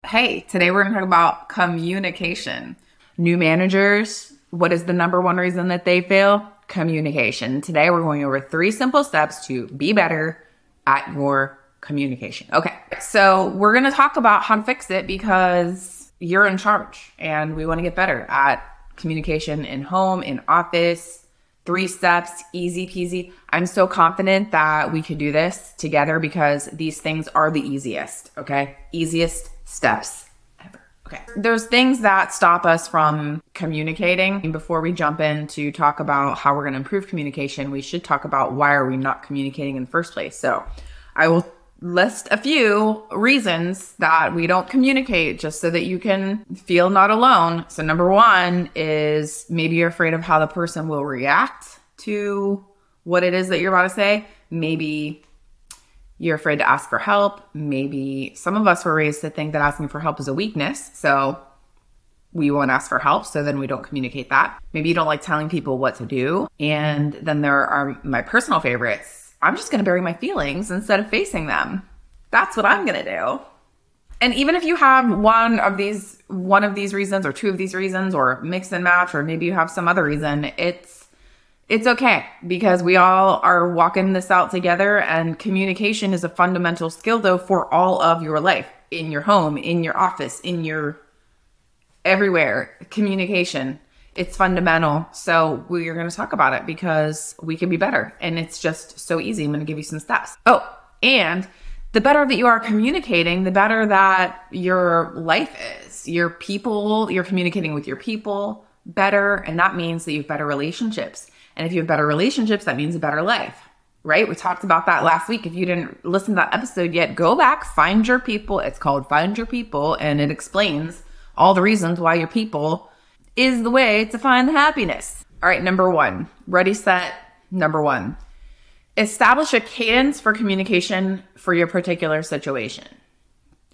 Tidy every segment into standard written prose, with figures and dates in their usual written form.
Hey, today we're going to talk about communication. New managers, what is the number one reason that they fail? Communication. Today we're going over 3 simple steps to be better at your communication. Okay, so we're going to talk about how to fix it because you're in charge and we want to get better at communication in home, in office. 3 steps, easy peasy. I'm so confident that we could do this together because these things are the easiest, okay? Easiest steps ever. Okay. There's things that stop us from communicating. Before we jump in to talk about how we're going to improve communication, we should talk about why are we not communicating in the first place. So I will list a few reasons that we don't communicate just so that you can feel not alone. So number 1 is maybe you're afraid of how the person will react to what it is that you're about to say. Maybe you're afraid to ask for help. Maybe some of us were raised to think that asking for help is a weakness. So we won't ask for help. So then we don't communicate that. Maybe you don't like telling people what to do. And then there are my personal favorites. I'm just going to bury my feelings instead of facing them. That's what I'm going to do. And even if you have one of these reasons or 2 of these reasons or mix and match, or maybe you have some other reason, it's okay because we all are walking this out together, and communication is a fundamental skill though for all of your life, in your home, in your office, in your everywhere. Communication. It's fundamental. So we're going to talk about it because we can be better. And it's just so easy. I'm going to give you some steps. Oh, and the better that you are communicating, the better that your life is. Your people, you're communicating with your people better. And that means that you have better relationships. And if you have better relationships, that means a better life, right? We talked about that last week. If you didn't listen to that episode yet, go back, find your people. It's called Find Your People. And it explains all the reasons why your people is the way to find the happiness. All right, number 1. Ready, set, number 1. Establish a cadence for communication for your particular situation.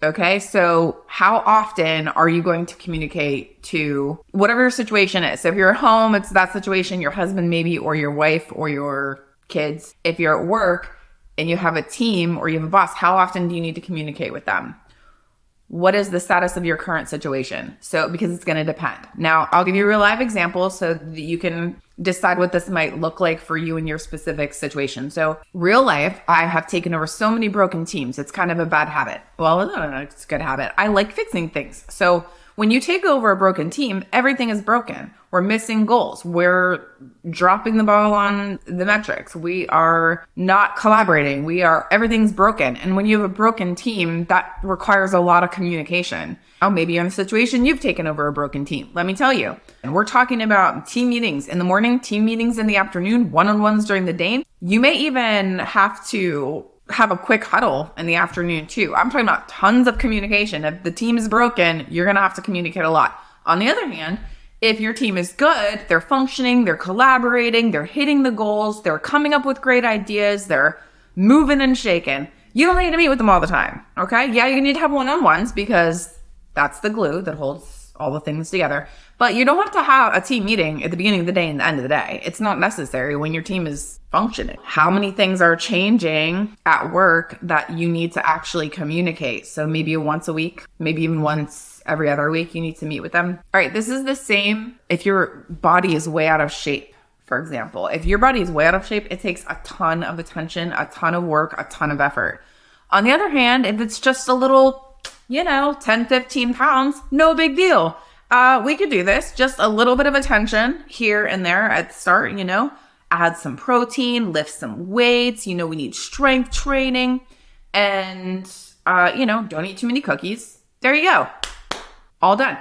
Okay, so how often are you going to communicate to whatever your situation is? So if you're at home, it's that situation, your husband maybe, or your wife, or your kids. If you're at work and you have a team or you have a boss, how often do you need to communicate with them? What is the status of your current situation? So, because it's going to depend. Now, I'll give you a real live example so that you can decide what this might look like for you in your specific situation. So, real life, I have taken over so many broken teams. It's kind of a bad habit. Well, no, it's a good habit. I like fixing things. So, when you take over a broken team, everything is broken. We're missing goals. We're dropping the ball on the metrics. We are not collaborating. Everything's broken. And when you have a broken team, that requires a lot of communication. Oh, maybe you're in a situation you've taken over a broken team. Let me tell you. And we're talking about team meetings in the morning, team meetings in the afternoon, one-on-ones during the day. You may even have to have a quick huddle in the afternoon too. I'm talking about tons of communication. If the team is broken, you're going to have to communicate a lot. On the other hand, if your team is good, they're functioning, they're collaborating, they're hitting the goals, they're coming up with great ideas, they're moving and shaking. You don't need to meet with them all the time, okay? Yeah, you need to have one-on-ones because that's the glue that holds all the things together. But you don't have to have a team meeting at the beginning of the day and the end of the day. It's not necessary when your team is functioning. How many things are changing at work that you need to actually communicate? So maybe once a week, maybe even once every other week, you need to meet with them. All right, this is the same if your body is way out of shape. For example, if your body is way out of shape, it takes a ton of attention, a ton of work, a ton of effort. On the other hand, if it's just a little, 10, 15 pounds, no big deal. We could do this. Just a little bit of attention here and there at the start, add some protein, lift some weights. We need strength training and, don't eat too many cookies. There you go. All done.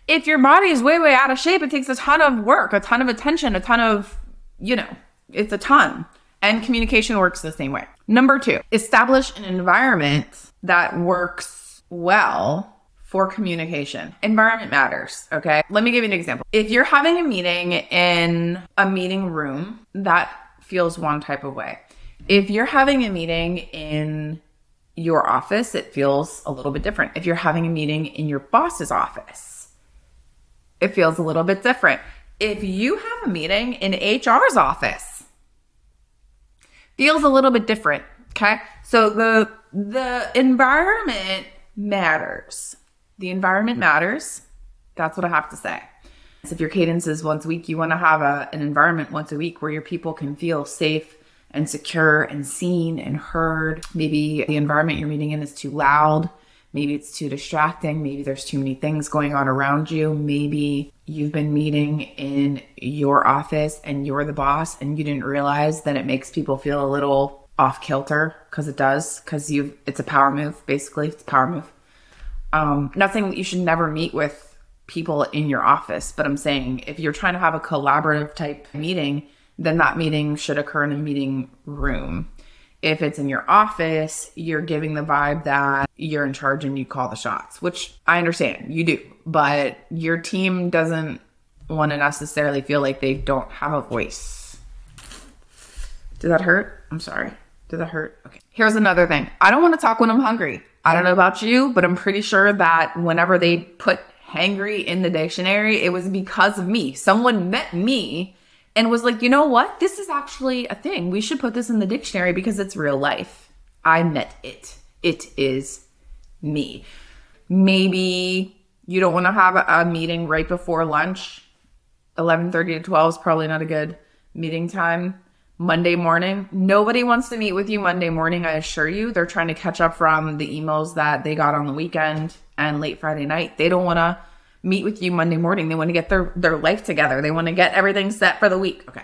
If your body is way, way out of shape, it takes a ton of work, a ton of attention, a ton of, it's a ton. And communication works the same way. Number 2, establish an environment that works well for communication. Environment matters, okay? Let me give you an example. If you're having a meeting in a meeting room, that feels one type of way. If you're having a meeting in your office, it feels a little bit different. If you're having a meeting in your boss's office, it feels a little bit different. If you have a meeting in HR's office, feels a little bit different, okay? So the environment matters. the environment matters. That's what I have to say. So if your cadence is once a week, you want to have an environment once a week where your people can feel safe and secure and seen and heard. Maybe the environment you're meeting in is too loud. Maybe it's too distracting. Maybe there's too many things going on around you. Maybe you've been meeting in your office and you're the boss and you didn't realize that it makes people feel a little off kilter, because it does, because it's a power move, basically. It's a power move. Not saying that you should never meet with people in your office, but I'm saying if you're trying to have a collaborative type meeting, then that meeting should occur in a meeting room. If it's in your office, you're giving the vibe that you're in charge and you call the shots, which I understand you do, but your team doesn't want to necessarily feel like they don't have a voice. Did that hurt? I'm sorry. Did that hurt? Okay. Here's another thing. I don't want to talk when I'm hungry. I don't know about you, but I'm pretty sure that whenever they put hangry in the dictionary, it was because of me. Someone met me and was like, you know what? This is actually a thing. We should put this in the dictionary because it's real life. I met it. It is me. Maybe you don't want to have a meeting right before lunch. 11:30 to 12 is probably not a good meeting time. Monday morning. Nobody wants to meet with you Monday morning, I assure you. They're trying to catch up from the emails that they got on the weekend and late Friday night. They don't want to meet with you Monday morning. They want to get their life together. They want to get everything set for the week. Okay.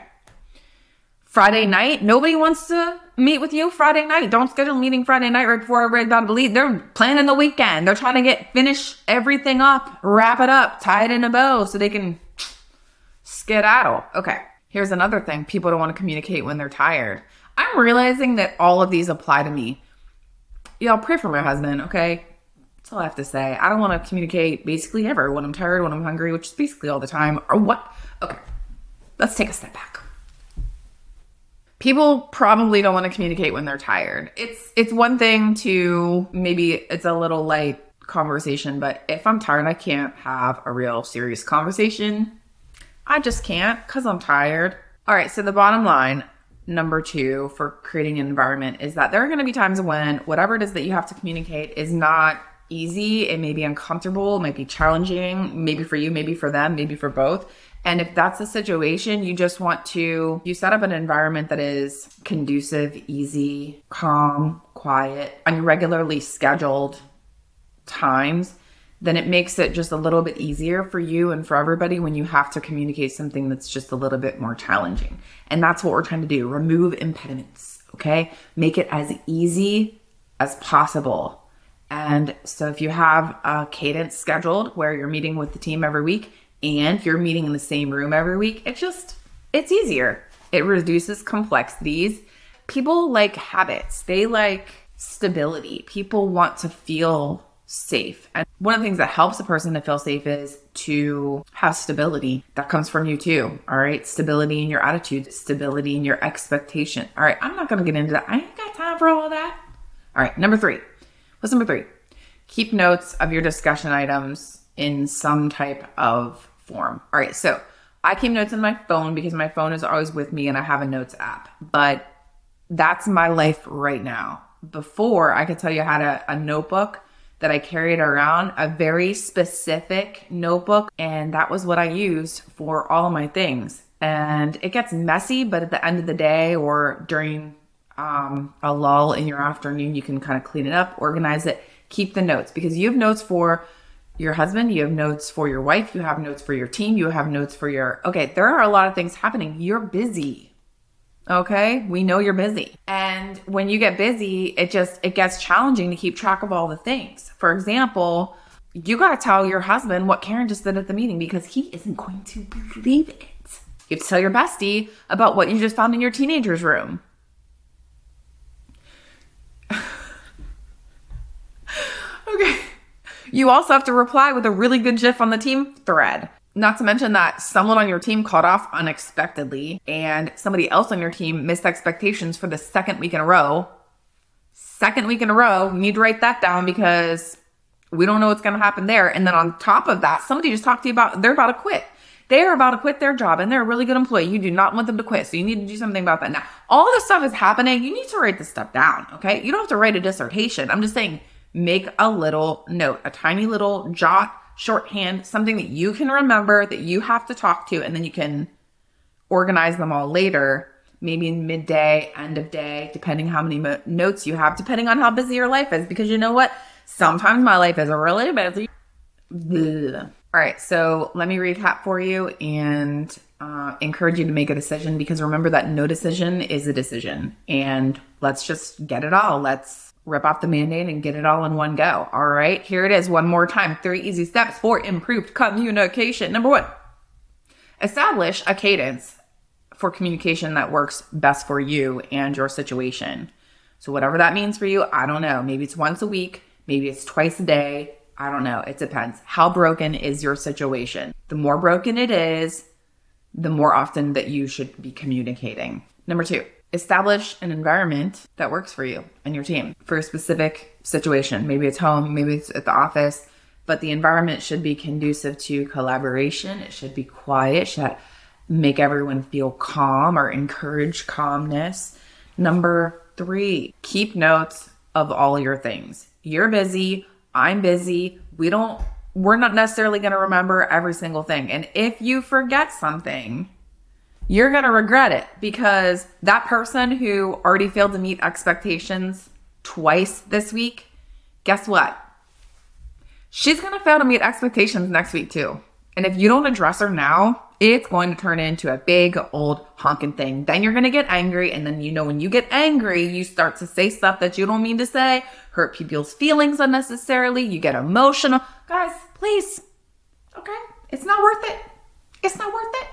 Friday night. Nobody wants to meet with you Friday night. Don't schedule a meeting Friday night right before everybody's about to leave. They're planning the weekend. They're trying to finish everything up, wrap it up, tie it in a bow so they can skedaddle. Okay. Here's another thing. People don't want to communicate when they're tired. I'm realizing that all of these apply to me. Y'all pray for my husband, okay? That's all I have to say. I don't want to communicate basically ever when I'm tired, when I'm hungry, which is basically all the time, or what? Okay, let's take a step back. People probably don't want to communicate when they're tired. It's one thing to, maybe it's a little light conversation, but if I'm tired, I can't have a real serious conversation. I just can't because I'm tired. All right, so the bottom line, number 2 for creating an environment is that there are going to be times when whatever it is that you have to communicate is not easy. It may be uncomfortable, it might be challenging, maybe for you, maybe for them, maybe for both. And if that's the situation, you just want to, you set up an environment that is conducive, easy, calm, quiet, on your regularly scheduled times, then it makes it just a little bit easier for you and for everybody when you have to communicate something that's just a little bit more challenging. And that's what we're trying to do. Remove impediments, okay? Make it as easy as possible. And so if you have a cadence scheduled where you're meeting with the team every week and you're meeting in the same room every week, it's easier. It reduces complexities. People like habits. They like stability. People want to feel safe. And one of the things that helps a person to feel safe is to have stability. That comes from you too. All right. Stability in your attitude, stability in your expectation. All right. I'm not going to get into that. I ain't got time for all that. All right. Number 3. What's number 3? Keep notes of your discussion items in some type of form. All right. So I keep notes on my phone because my phone is always with me and I have a notes app, but that's my life right now. Before, I could tell you I had a notebook that I carried around, a very specific notebook, and that was what I used for all of my things. And it gets messy, but at the end of the day or during a lull in your afternoon, you can kind of clean it up, organize it, keep the notes, because you have notes for your husband, you have notes for your wife, you have notes for your team, you have notes for okay, there are a lot of things happening. You're busy. Okay, we know you're busy. And when you get busy, it gets challenging to keep track of all the things. For example, you got to tell your husband what Karen just did at the meeting because he isn't going to believe it. You have to tell your bestie about what you just found in your teenager's room. Okay. You also have to reply with a really good GIF on the team thread. Not to mention that someone on your team called off unexpectedly and somebody else on your team missed expectations for the second week in a row. We need to write that down because we don't know what's going to happen there. And then on top of that, somebody just talked to you about, they're about to quit. They're about to quit their job and they're a really good employee. You do not want them to quit. So you need to do something about that. Now, all this stuff is happening. You need to write this stuff down. Okay. You don't have to write a dissertation. I'm just saying, make a little note, a tiny little jot, shorthand, something that you can remember that you have to talk to, and then you can organize them all later, maybe in midday, end of day, depending how many notes you have, depending on how busy your life is. Because you know what? Sometimes my life is really busy. All right, so let me recap for you and encourage you to make a decision, because remember that no decision is a decision. And let's just get it all. Let's rip off the Band-Aid and get it all in one go. All right, here it is one more time. 3 easy steps for improved communication. Number 1, establish a cadence for communication that works best for you and your situation. So whatever that means for you, I don't know. Maybe it's once a week. Maybe it's twice a day. I don't know. It depends. How broken is your situation? The more broken it is, the more often that you should be communicating. Number 2, establish an environment that works for you and your team for a specific situation. Maybe it's home, maybe it's at the office, but the environment should be conducive to collaboration. It should be quiet. It should make everyone feel calm or encourage calmness. Number 3, keep notes of all your things. You're busy. I'm busy. We're not necessarily going to remember every single thing. And if you forget something, you're going to regret it, because that person who already failed to meet expectations twice this week, guess what? She's going to fail to meet expectations next week too. And if you don't address her now, it's going to turn into a big old honking thing. Then you're going to get angry. And then, when you get angry, you start to say stuff that you don't mean to say, hurt people's feelings unnecessarily. You get emotional. Guys, please. Okay. It's not worth it. It's not worth it.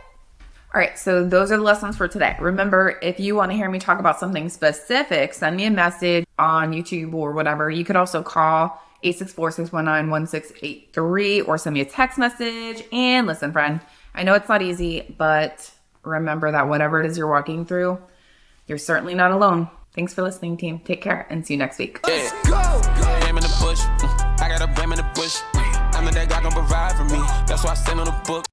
All right. So those are the lessons for today. Remember, if you want to hear me talk about something specific, send me a message on YouTube or whatever. You could also call 864-619-1683 or send me a text message. And listen, friend, I know it's not easy, but remember that whatever it is you're walking through, you're certainly not alone. Thanks for listening, team. Take care and see you next week. Let's go. I'm in the bush. I got a ram in the bush. I know that God gonna provide for me. That's why I stand on the book.